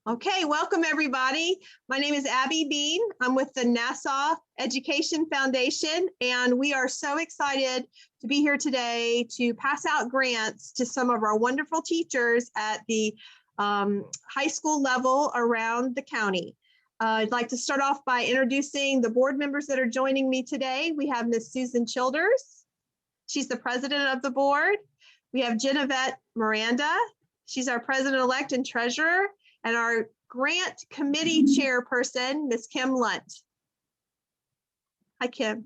Okay, welcome everybody. My name is Abby Bean. I'm with the Nassau Education Foundation, and we are so excited to be here today to pass out grants to some of our wonderful teachers at the high school level around the county. I'd like to start off by introducing the board members that are joining me today. We have Ms. Susan Childers. She's the president of the board. We have Genevieve Miranda. She's our president-elect and treasurer. And our grant committee chairperson, Ms. Kim Lunt. Hi, Kim.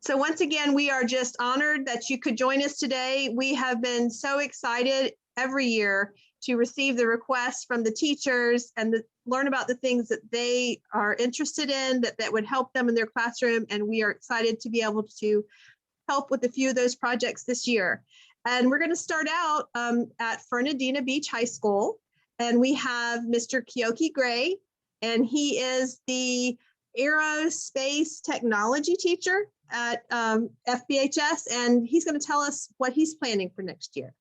So once again, we are just honored that you could join us today. We have been so excited every year to receive the requests from the teachers and learn about the things that they are interested in that would help them in their classroom. And we are excited to be able to help with a few of those projects this year. And we're going to start out at Fernandina Beach High School. And we have Mr. Keoki Gray, and he is the aerospace technology teacher at FBHS, and he's going to tell us what he's planning for next year.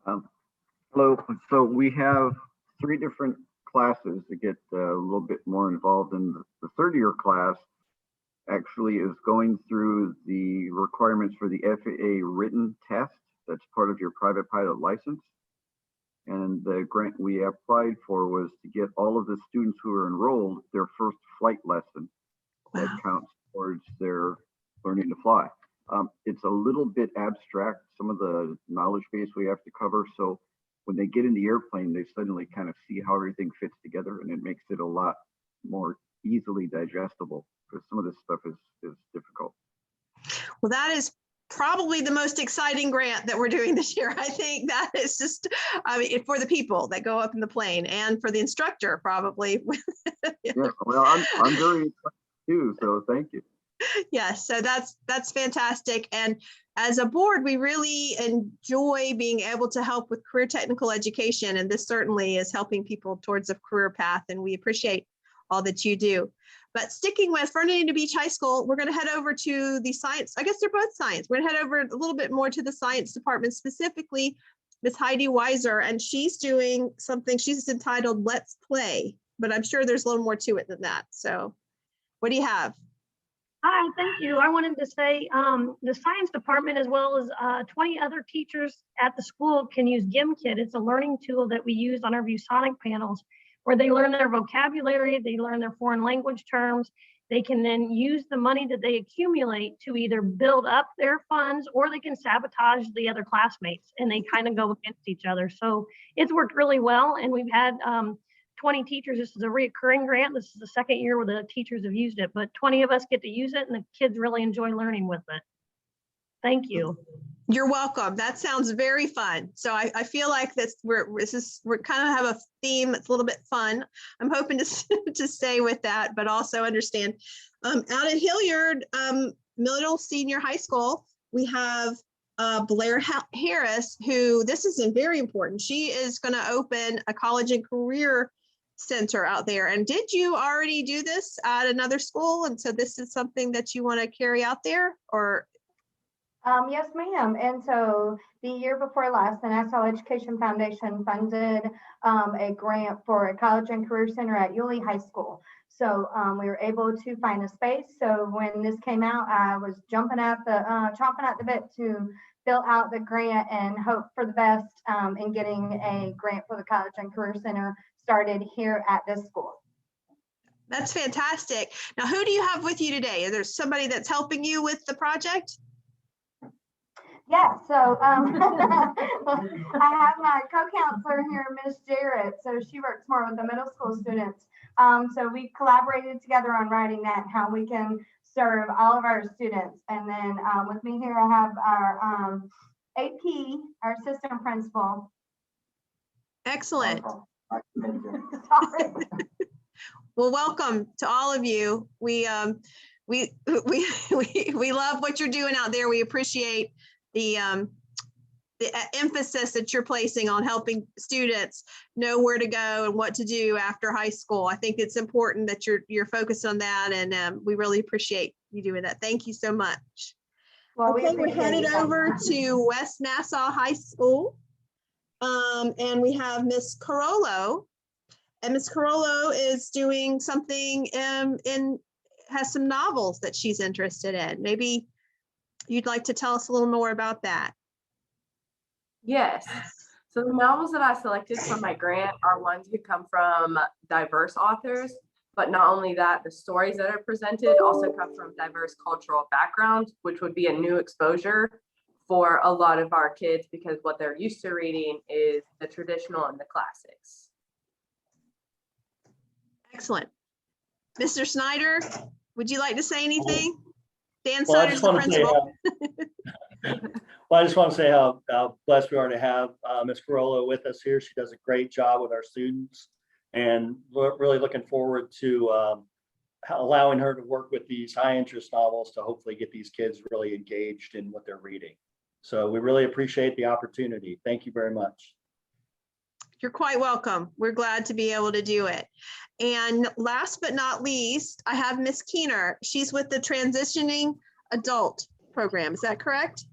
Hello. So we have 3 different classes that get a little bit more involved in the third year class. Actually is going through the requirements for the FAA written test. That's part of your private pilot license. And the grant we applied for was to get all of the students who are enrolled their first flight lesson. Wow. That counts towards their learning to fly. It's a little bit abstract, some of the knowledge base we have to cover. So when they get in the airplane, they suddenly kind of see how everything fits together, and it makes it a lot more easily digestible, because some of this stuff is difficult. Well, that is probably the most exciting grant that we're doing this year. I think that is just, I mean, for the people that go up in the plane and for the instructor, probably. Yeah, well, I'm very excited too, so thank you. Yes, so that's fantastic. And as a board, we really enjoy being able to help with career technical education. And this certainly is helping people towards a career path. And we appreciate all that you do. But sticking with Fernandina Beach High School, we're going to head over to the science. I guess they're both science. We're going to head over a little bit more to the science department, specifically Ms. Heidi Weiser, and she's doing something she's entitled Let's Play, but I'm sure there's a little more to it than that. So what do you have? Hi, thank you. I wanted to say the science department, as well as 20 other teachers at the school, can use GimKit. It's a learning tool that we use on our ViewSonic panels, where they learn their vocabulary, they learn their foreign language terms. They can then use the money that they accumulate to either build up their funds, or they can sabotage the other classmates, and they kind of go against each other. So it's worked really well, and we've had 20 teachers. This is a reoccurring grant. This is the second year where the teachers have used it, but 20 of us get to use it, and the kids really enjoy learning with it. Thank you. You're welcome. That sounds very fun. So I feel like we're kind of have a theme that's a little bit fun. I'm hoping to stay with that, but also understand. Out at Hilliard Middle Senior High School, we have Blair Harris, who, this is very important. She is going to open a college and career center out there. And did you already do this at another school? And so this is something that you want to carry out there, or? Yes, ma'am. And so the year before last, the Nassau Education Foundation funded a grant for a college and career center at Yulee High School. So we were able to find a space. So when this came out, I was chomping at the bit to fill out the grant and hope for the best in getting a grant for the college and career center started here at this school. That's fantastic. Now, who do you have with you today? Is there somebody that's helping you with the project? Yeah, so I have my co-counselor here, Miss Jarrett. So she works more with the middle school students. So we collaborated together on writing that, how we can serve all of our students. And then with me here, I have our AP, our assistant principal. Excellent. Well, welcome to all of you. We love what you're doing out there. We appreciate the emphasis that you're placing on helping students know where to go and what to do after high school. I think it's important that you're focused on that, and we really appreciate you doing that. Thank you so much. Well, okay, we're headed over to West Nassau High School, And we have Miss Carollo. And Miss Carollo is doing something has some novels that she's interested in. Maybe you'd like to tell us a little more about that. Yes. So the novels that I selected for my grant are ones who come from diverse authors, but not only that, the stories that are presented also come from diverse cultural backgrounds, which would be a new exposure for a lot of our kids because what they're used to reading is the traditional and the classics. Excellent. Mr. Snyder, would you like to say anything? Dan Well, I Snyder's just the want to say principal. well, I just want to say how blessed we are to have Ms. Carollo with us here. She does a great job with our students, and we're really looking forward to allowing her to work with these high interest novels to hopefully get these kids really engaged in what they're reading. So we really appreciate the opportunity. Thank you very much. You're quite welcome. We're glad to be able to do it. And last but not least, I have Miss Keener. She's with the Transitioning Adult Program. Is that correct?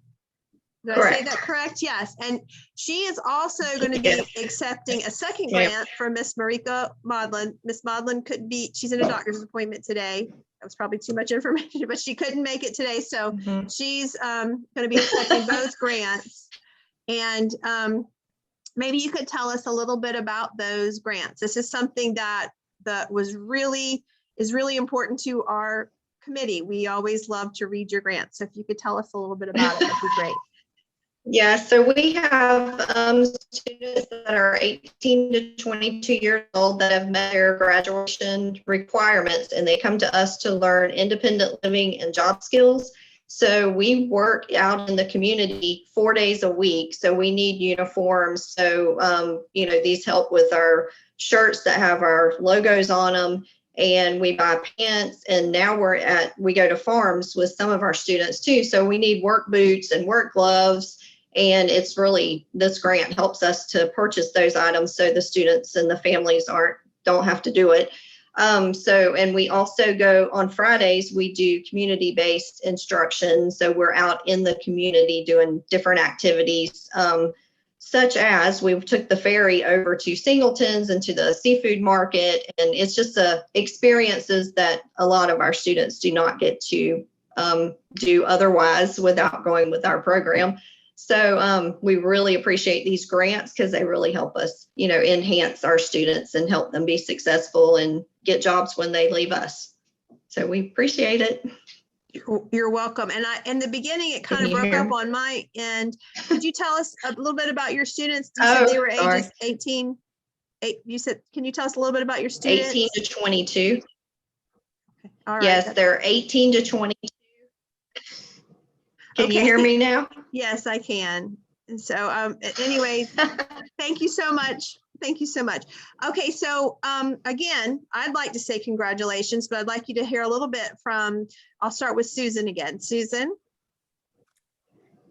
Did I say that correct? Yes. And she is also going to be accepting a second grant for Miss Marika Modlin. Miss Modlin couldn't be, she's in a doctor's appointment today. That was probably too much information, but she couldn't make it today. So she's going to be accepting both grants. And maybe you could tell us a little bit about those grants. This is something that is really important to our committee. We always love to read your grants. So if you could tell us a little bit about it, that'd be great. Yeah, so we have students that are 18 to 22 years old that have met their graduation requirements, and they come to us to learn independent living and job skills. So we work out in the community 4 days a week. So we need uniforms. So, these help with our shirts that have our logos on them, and we buy pants. And now we go to farms with some of our students too. So we need work boots and work gloves. And it's really, this grant helps us to purchase those items so the students and the families don't have to do it. And we also go on Fridays, we do community-based instruction. So we're out in the community doing different activities, such as we took the ferry over to Singleton's and to the seafood market. And it's just experiences that a lot of our students do not get to do otherwise without going with our program. So we really appreciate these grants because they really help us, enhance our students and help them be successful and get jobs when they leave us. So we appreciate it. You're welcome. And in the beginning, it kind of broke up on my end. Could you tell us a little bit about your students? You said they were ages 18. Can you tell us a little bit about your students? 18 to 22. Okay. All right. Yes, they're 18 to 22. Can you hear me now? Yes, I can. And so anyway, thank you so much. Thank you so much. Okay, so again, I'd like to say congratulations, but I'd like you to hear a little bit I'll start with Susan again. Susan.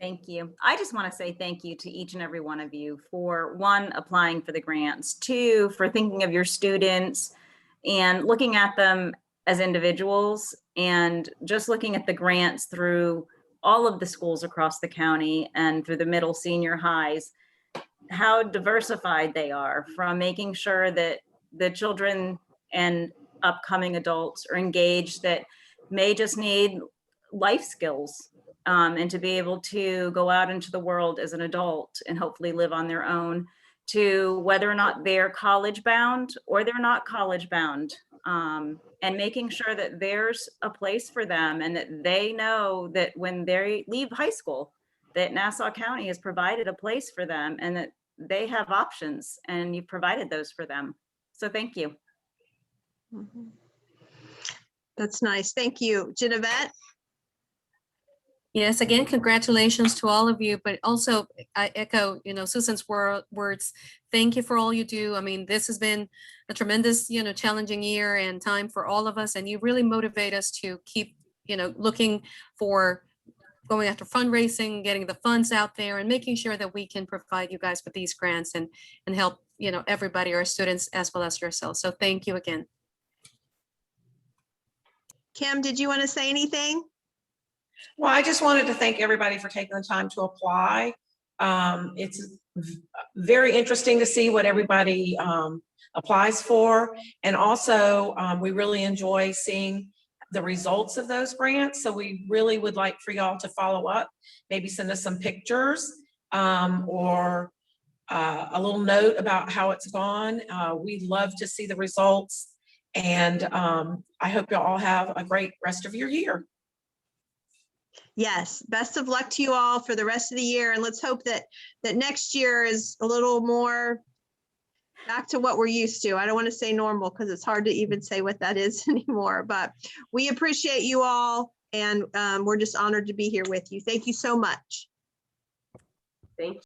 Thank you. I just want to say thank you to each and every one of you for, one, applying for the grants, two, for thinking of your students and looking at them as individuals, and just looking at the grants through all of the schools across the county and through the middle senior highs, how diversified they are, from making sure that the children and upcoming adults are engaged that may just need life skills and to be able to go out into the world as an adult and hopefully live on their own, to whether or not they're college bound or they're not college bound. And making sure that there's a place for them and that they know that when they leave high school, that Nassau County has provided a place for them and that they have options, and you've provided those for them. So thank you. That's nice. Thank you. Genevieve? Yes, again, congratulations to all of you, but also I echo, Susan's words. Thank you for all you do. I mean, this has been a tremendous, challenging year and time for all of us. And you really motivate us to keep, looking for going after fundraising, getting the funds out there and making sure that we can provide you guys with these grants and help, everybody, our students, as well as yourselves. So thank you again. Kim, did you want to say anything? Well, I just wanted to thank everybody for taking the time to apply. It's very interesting to see what everybody applies for. And also, we really enjoy seeing the results of those grants. So we really would like for y'all to follow up, maybe send us some pictures or a little note about how it's gone. We'd love to see the results. And I hope you all have a great rest of your year. Yes, best of luck to you all for the rest of the year. And let's hope that next year is a little more back to what we're used to. I don't want to say normal because it's hard to even say what that is anymore, but we appreciate you all. And we're just honored to be here with you. Thank you so much. Thank you.